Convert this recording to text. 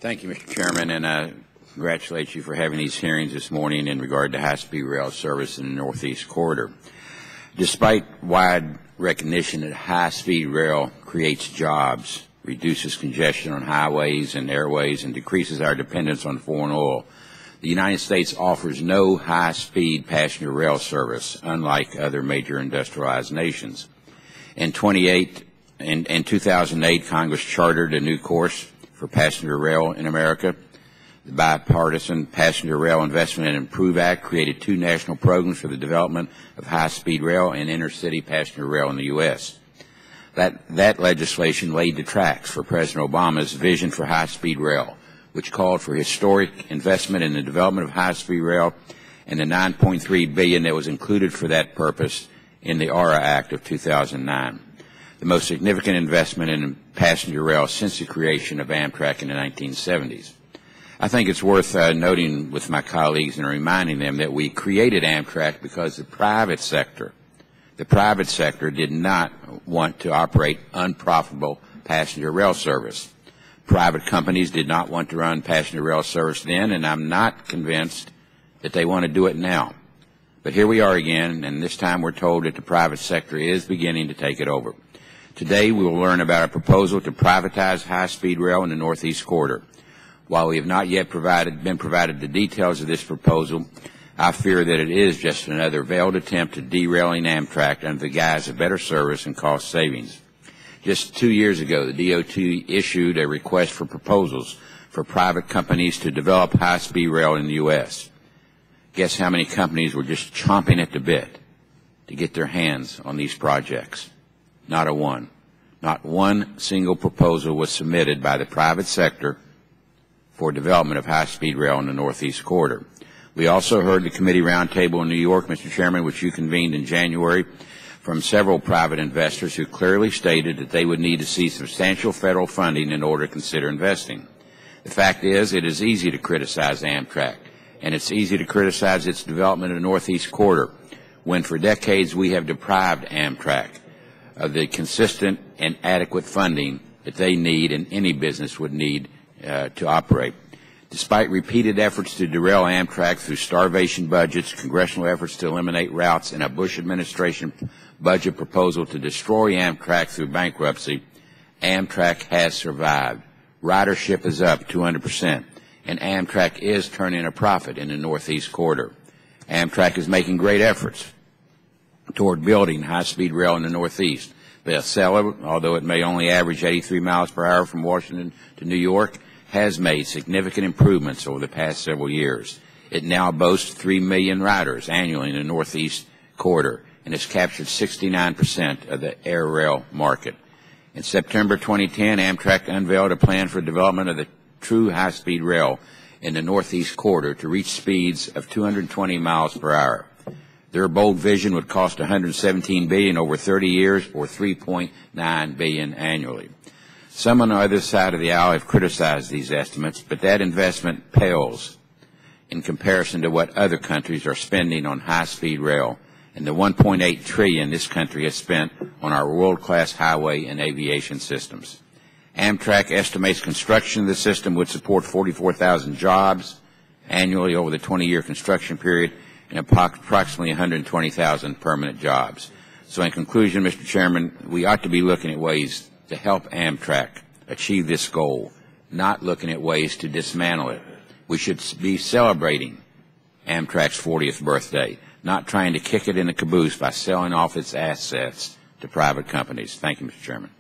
Thank you, Mr. Chairman, and I congratulate you for having these hearings this morning in regard to high-speed rail service in the Northeast Corridor. Despite wide recognition that high-speed rail creates jobs, reduces congestion on highways and airways, and decreases our dependence on foreign oil, the United States offers no high-speed passenger rail service, unlike other major industrialized nations. In 2008, Congress chartered a new course for passenger rail in America. The bipartisan Passenger Rail Investment and Improve Act created two national programs for the development of high-speed rail and intercity passenger rail in the U.S. That legislation laid the tracks for President Obama's vision for high-speed rail, which called for historic investment in the development of high-speed rail and the $9.3 billion that was included for that purpose in the ARA Act of 2009, the most significant investment in passenger rail since the creation of Amtrak in the 1970s. I think it's worth noting with my colleagues and reminding them that we created Amtrak because the private sector did not want to operate unprofitable passenger rail service. Private companies did not want to run passenger rail service then, and I'm not convinced that they want to do it now. But here we are again, and this time we're told that the private sector is beginning to take it over. Today we will learn about a proposal to privatize high-speed rail in the Northeast Corridor. While we have not yet been provided the details of this proposal, I fear that it is just another veiled attempt at derailing Amtrak under the guise of better service and cost savings. Just 2 years ago, the DOT issued a request for proposals for private companies to develop high-speed rail in the U.S. Guess how many companies were just chomping at the bit to get their hands on these projects? Not a one. Not one single proposal was submitted by the private sector for development of high-speed rail in the Northeast Corridor. We also heard the committee roundtable in New York, Mr. Chairman, which you convened in January, from several private investors who clearly stated that they would need to see substantial federal funding in order to consider investing. The fact is, it is easy to criticize Amtrak, and it's easy to criticize its development in the Northeast Corridor, when for decades we have deprived Amtrak of the consistent and adequate funding that they need and any business would need to operate. Despite repeated efforts to derail Amtrak through starvation budgets, congressional efforts to eliminate routes, and a Bush administration budget proposal to destroy Amtrak through bankruptcy, Amtrak has survived. Ridership is up 200%, and Amtrak is turning a profit in the Northeast Corridor. Amtrak is making great efforts toward building high-speed rail in the Northeast. The Acela, although it may only average 83 miles per hour from Washington to New York, has made significant improvements over the past several years. It now boasts 3 million riders annually in the Northeast Corridor and has captured 69% of the air rail market. In September 2010, Amtrak unveiled a plan for development of the true high-speed rail in the Northeast Corridor to reach speeds of 220 miles per hour. Their bold vision would cost $117 billion over 30 years, or $3.9 billion annually. Some on the other side of the aisle have criticized these estimates, but that investment pales in comparison to what other countries are spending on high-speed rail and the $1.8 trillion this country has spent on our world-class highway and aviation systems. Amtrak estimates construction of the system would support 44,000 jobs annually over the 20-year construction period and approximately 120,000 permanent jobs. So in conclusion, Mr. Chairman, we ought to be looking at ways to help Amtrak achieve this goal, not looking at ways to dismantle it. We should be celebrating Amtrak's 40th birthday, not trying to kick it in the caboose by selling off its assets to private companies. Thank you, Mr. Chairman.